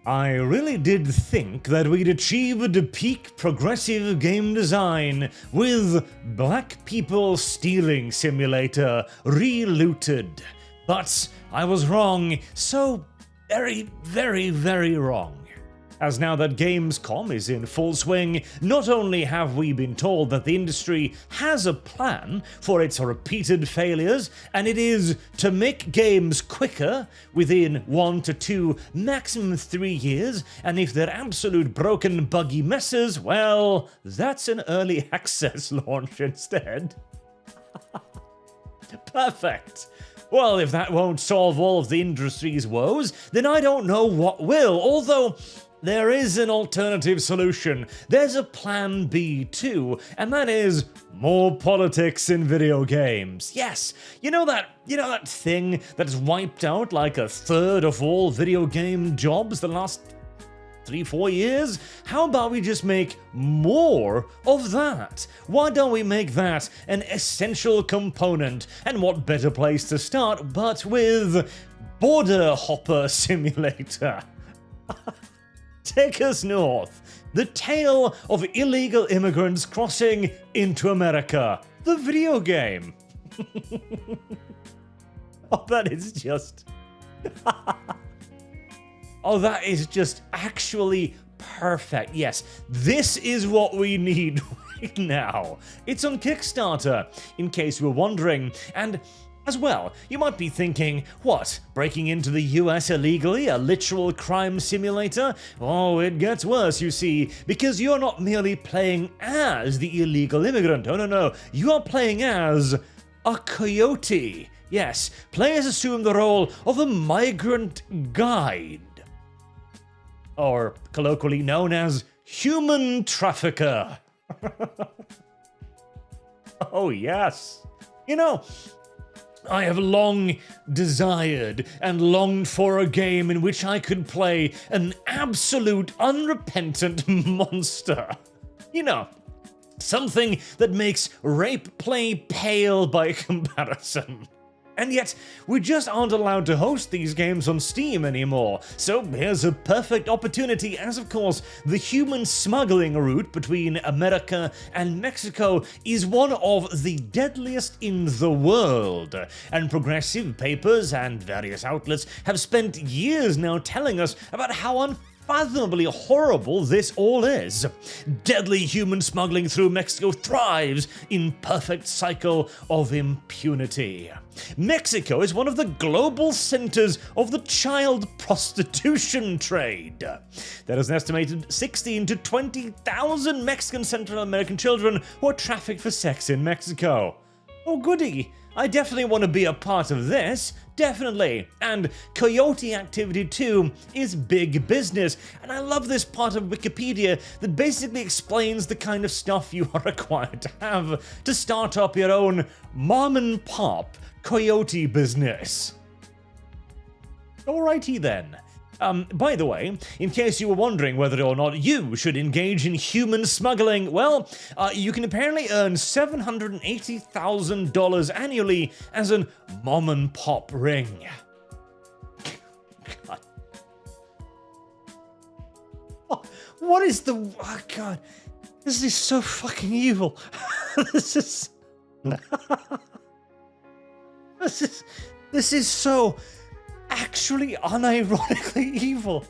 I really did think that we'd achieved peak progressive game design with Black People Stealing Simulator re-looted. But I was wrong, so very, very, very wrong. As now that Gamescom is in full swing, not only have we been told that the industry has a plan for its repeated failures, and it is to make games quicker within 1 to 2, maximum 3 years, and if they're absolute broken buggy messes, well, that's an early access launch instead. Perfect. Well, if that won't solve all of the industry's woes, then I don't know what will, although there is an alternative solution. There's a plan B too, and that is more politics in video games. Yes, you know that thing that's wiped out like a third of all video game jobs the last 3-4 years? How about we just make more of that? Why don't we make that an essential component? And what better place to start but with Border Hopper Simulator? Take us north. The tale of illegal immigrants crossing into America. The video game. Oh, that is just... Oh, that is just actually perfect. Yes, this is what we need right now. It's on Kickstarter, in case you were wondering. And as well, you might be thinking, what, breaking into the US illegally, a literal crime simulator? Oh, it gets worse, you see, because you're not merely playing as the illegal immigrant. Oh, no, you are playing as a coyote. Yes, players assume the role of a migrant guide, or colloquially known as human trafficker. Oh, yes. You know, I have long desired and longed for a game in which I could play an absolute unrepentant monster. You know, something that makes rape play pale by comparison. And yet, we just aren't allowed to host these games on Steam anymore, so here's a perfect opportunity, as of course, the human smuggling route between America and Mexico is one of the deadliest in the world, and progressive papers and various outlets have spent years now telling us about how unfathomably horrible this all is. Deadly human smuggling through Mexico thrives in perfect cycle of impunity. Mexico is one of the global centers of the child prostitution trade. There is an estimated 16 to 20,000 Mexican Central American children who are trafficked for sex in Mexico. Oh goody, I definitely want to be a part of this. Definitely. And coyote activity too is big business. And I love this part of Wikipedia that basically explains the kind of stuff you are required to have to start up your own mom and pop coyote business. Alrighty then. By the way, in case you were wondering whether or not you should engage in human smuggling, well, you can apparently earn $780,000 annually as an mom and pop ring. God. Oh, what is the... Oh, God. This is so fucking evil. This is... This is so... actually unironically evil.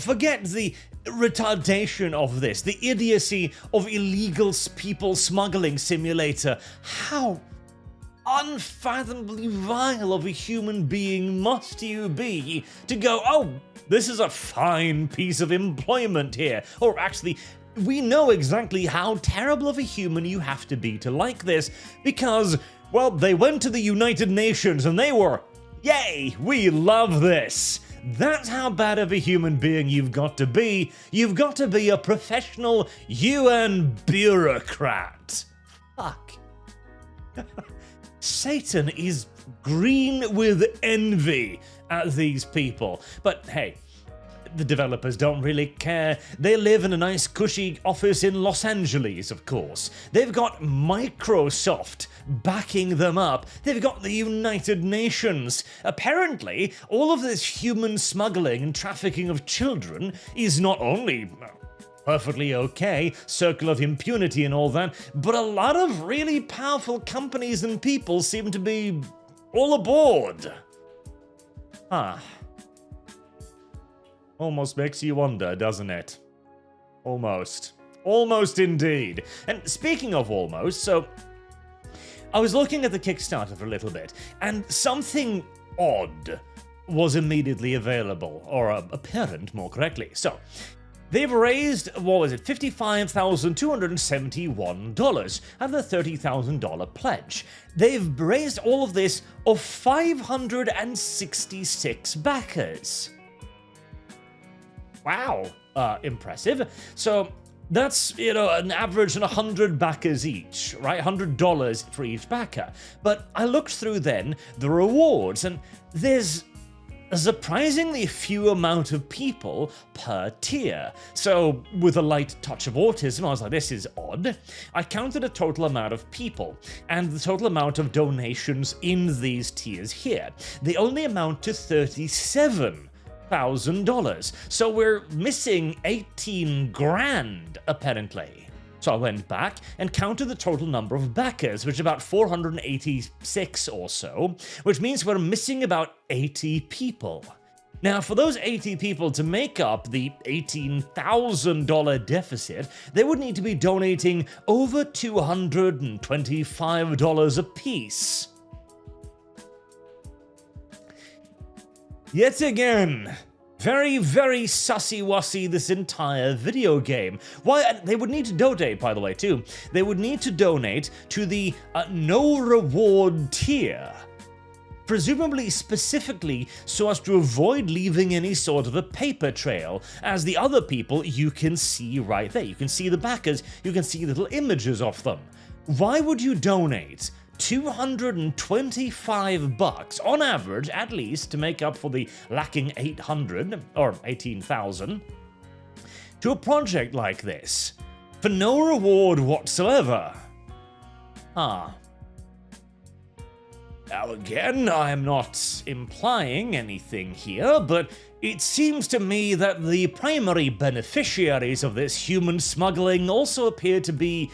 Forget the retardation of this, the idiocy of illegal people smuggling simulator. How unfathomably vile of a human being must you be to go, oh, this is a fine piece of employment here, or actually, we know exactly how terrible of a human you have to be to like this, because, well, they went to the United Nations and they were, yay, we love this. That's how bad of a human being you've got to be. You've got to be a professional UN bureaucrat. Fuck. Satan is green with envy at these people. But hey, the developers don't really care. They live in a nice cushy office in Los Angeles, of course. They've got Microsoft backing them up. They've got the United Nations. Apparently, all of this human smuggling and trafficking of children is not only perfectly okay, circle of impunity and all that, but a lot of really powerful companies and people seem to be all aboard. Almost makes you wonder, doesn't it? Almost. Almost indeed. And speaking of almost, so I was looking at the Kickstarter for a little bit, and something odd was immediately available, or apparent more correctly. So, they've raised, what was it, $55,271 out of the $30,000 pledge. They've raised all of this of 566 backers. Wow, impressive. So that's, an average of 100 backers each, right? $100 for each backer. But I looked through then the rewards, and there's a surprisingly few amount of people per tier. So with a light touch of autism, I was like, this is odd. I counted a total amount of people and the total amount of donations in these tiers here. They only amount to $37,000. So we're missing 18 grand, apparently. So I went back and counted the total number of backers, which is about 486 or so, which means we're missing about 80 people. Now, for those 80 people to make up the $18,000 deficit, they would need to be donating over $225 apiece. Yet again, very, very sussy-wussy this entire video game. Why? They would need to donate, by the way, too. They would need to donate to the no reward tier. Presumably specifically so as to avoid leaving any sort of a paper trail, as the other people you can see right there. You can see the backers, you can see little images of them. Why would you donate $225 on average, at least, to make up for the lacking 800 or 18,000 to a project like this for no reward whatsoever? Now again, I am not implying anything here, but it seems to me that the primary beneficiaries of this human smuggling also appear to be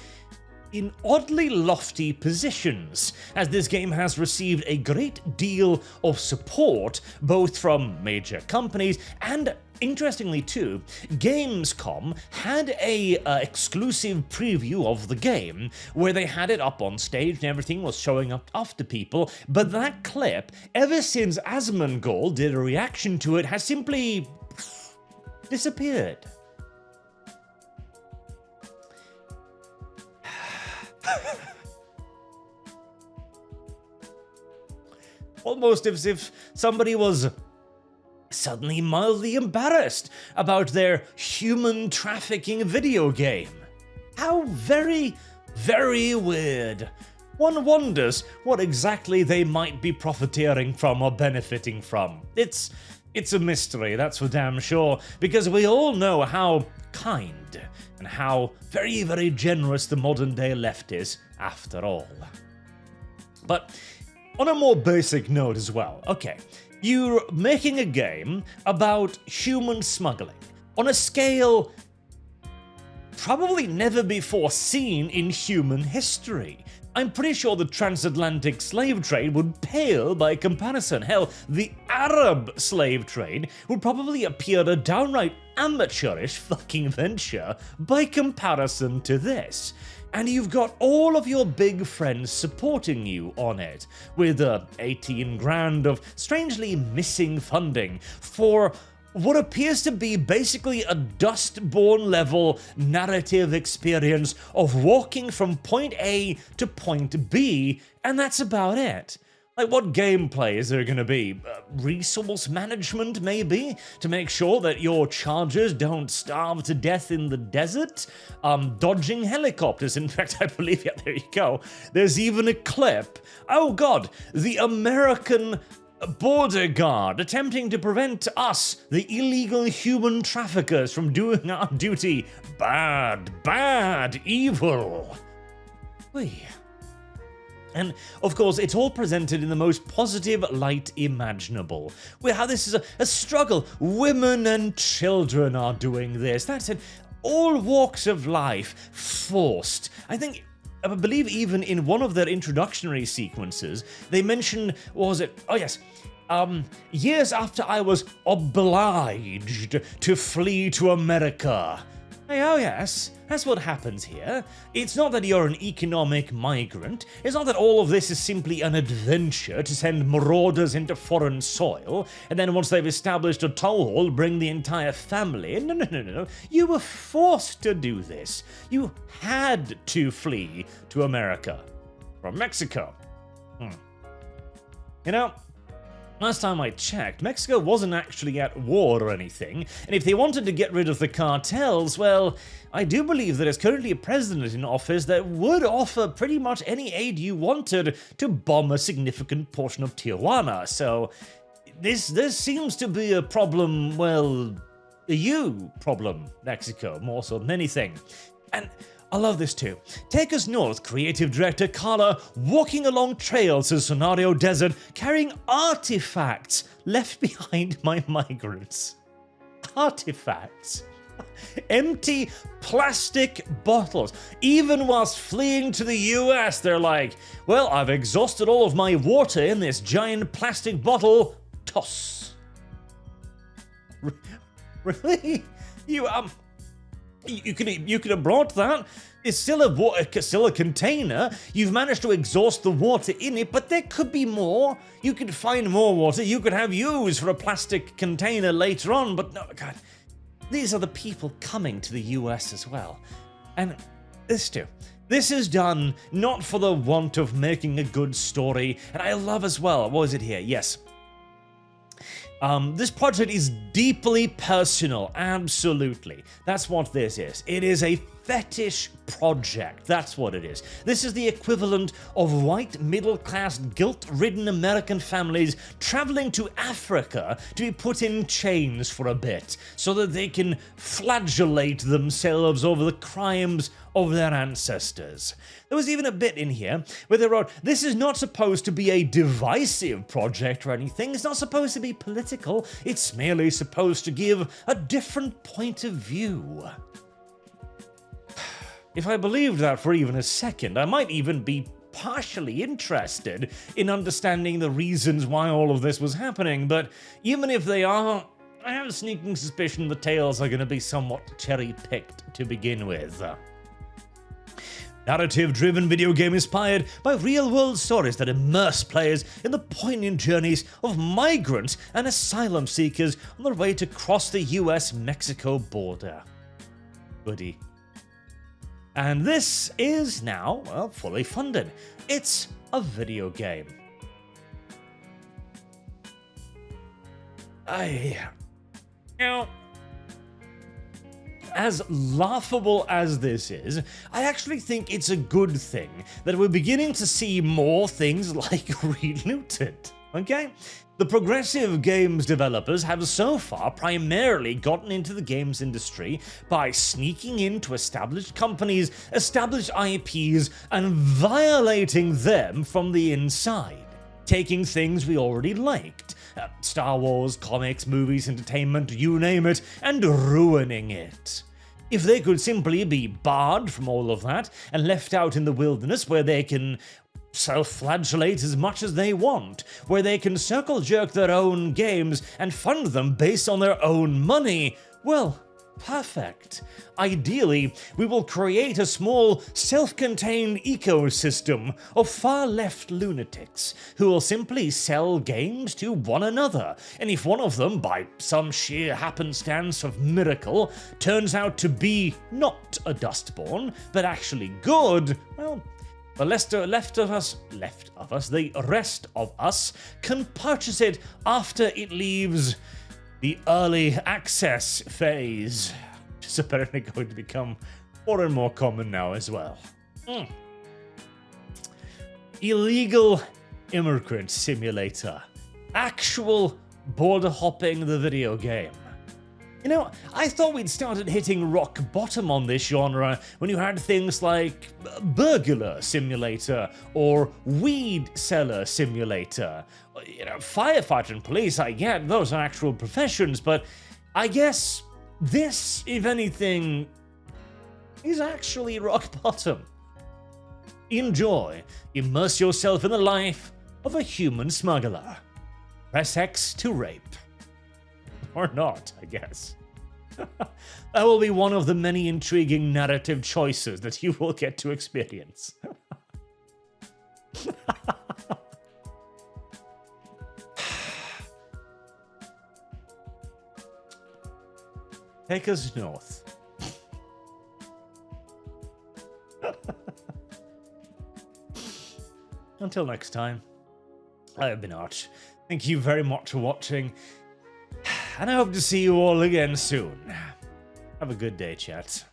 in oddly lofty positions, as this game has received a great deal of support both from major companies and, interestingly too, Gamescom had a exclusive preview of the game where they had it up on stage and everything was showing up to people, but that clip, ever since Asmongold did a reaction to it, has simply disappeared. Almost as if somebody was suddenly mildly embarrassed about their human trafficking video game. How very, very weird. One wonders what exactly they might be profiteering from or benefiting from. It's a mystery, that's for damn sure, because we all know how kind and how very, very generous the modern day left is, after all. But on a more basic note as well, okay, you're making a game about human smuggling on a scale probably never before seen in human history. I'm pretty sure the transatlantic slave trade would pale by comparison. Hell, the Arab slave trade would probably appear a downright amateurish fucking venture by comparison to this. And you've got all of your big friends supporting you on it, with 18 grand of strangely missing funding for what appears to be basically a Dustborn level narrative experience of walking from point A to point B, and that's about it. Like, what gameplay is there going to be? Resource management, maybe? To make sure that your chargers don't starve to death in the desert? Dodging helicopters. In fact, I believe, yeah, there you go. There's even a clip. Oh god, the American border guard attempting to prevent us, the illegal human traffickers, from doing our duty. Bad, evil. Whee. And, of course, it's all presented in the most positive light imaginable. How this is a struggle. Women and children are doing this. That's it. All walks of life forced. I believe even in one of their introductory sequences, they mention, what was it? Oh, yes. Years after I was obliged to flee to America. Oh yes, that's what happens here. It's not that you're an economic migrant. It's not that all of this is simply an adventure to send marauders into foreign soil, and then once they've established a toehold, bring the entire family. No. You were forced to do this. You had to flee to America from Mexico. You know, last time I checked, Mexico wasn't actually at war or anything, and if they wanted to get rid of the cartels, well, I do believe there is currently a president in office that would offer pretty much any aid you wanted to bomb a significant portion of Tijuana, so this seems to be a problem, well, a you problem, Mexico, more so than anything. And I love this too. Take us north, creative director Carla walking along trails in Sonario Desert carrying artifacts left behind by migrants. Artifacts. Empty plastic bottles. Even whilst fleeing to the US, they're like, well, I've exhausted all of my water in this giant plastic bottle. Toss. Really? You could have brought that. It's still a container. You've managed to exhaust the water in it, but there could be more. You could find more water. You could have used for a plastic container later on, but no, God. These are the people coming to the US as well. And this too. This is done not for the want of making a good story. And I love as well, what is it here? Yes. This project is deeply personal, absolutely. That's what this is. It is a fetish project, that's what it is. This is the equivalent of white middle-class guilt-ridden American families traveling to Africa to be put in chains for a bit, so that they can flagellate themselves over the crimes of their ancestors. There was even a bit in here where they wrote, this is not supposed to be a divisive project or anything, it's not supposed to be political, it's merely supposed to give a different point of view. If I believed that for even a second, I might even be partially interested in understanding the reasons why all of this was happening, but even if they are, I have a sneaking suspicion the tales are going to be somewhat cherry-picked to begin with. Narrative-driven video game inspired by real-world stories that immerse players in the poignant journeys of migrants and asylum seekers on their way to cross the US-Mexico border. Goody. And this is now, well, fully funded. It's a video game. As laughable as this is, I actually think it's a good thing that we're beginning to see more things like Relooted, okay? The progressive games developers have so far primarily gotten into the games industry by sneaking into established companies, established IPs, and violating them from the inside, taking things we already liked, Star Wars, comics, movies, entertainment, you name it, and ruining it. If they could simply be barred from all of that and left out in the wilderness where they can self-flagellate as much as they want, where they can circle-jerk their own games and fund them based on their own money, well, perfect. Ideally, we will create a small, self-contained ecosystem of far-left lunatics who will simply sell games to one another, and if one of them, by some sheer happenstance of miracle, turns out to be not a Dustborn, but actually good, well, the rest of us can purchase it after it leaves the early access phase, which is apparently going to become more and more common now as well. Illegal Immigrant Simulator. actual border hopping the video game. You know, I thought we'd started hitting rock bottom on this genre when you had things like Burglar Simulator or Weed Seller Simulator. You know, firefighter and police, I get, those are actual professions, but I guess this, if anything, is actually rock bottom. Enjoy. Immerse yourself in the life of a human smuggler. Press X to rape. Or not, I guess. That will be one of the many intriguing narrative choices that you will get to experience. Take us north. Until next time, I have been Arch. Thank you very much for watching, and I hope to see you all again soon. Have a good day, chat.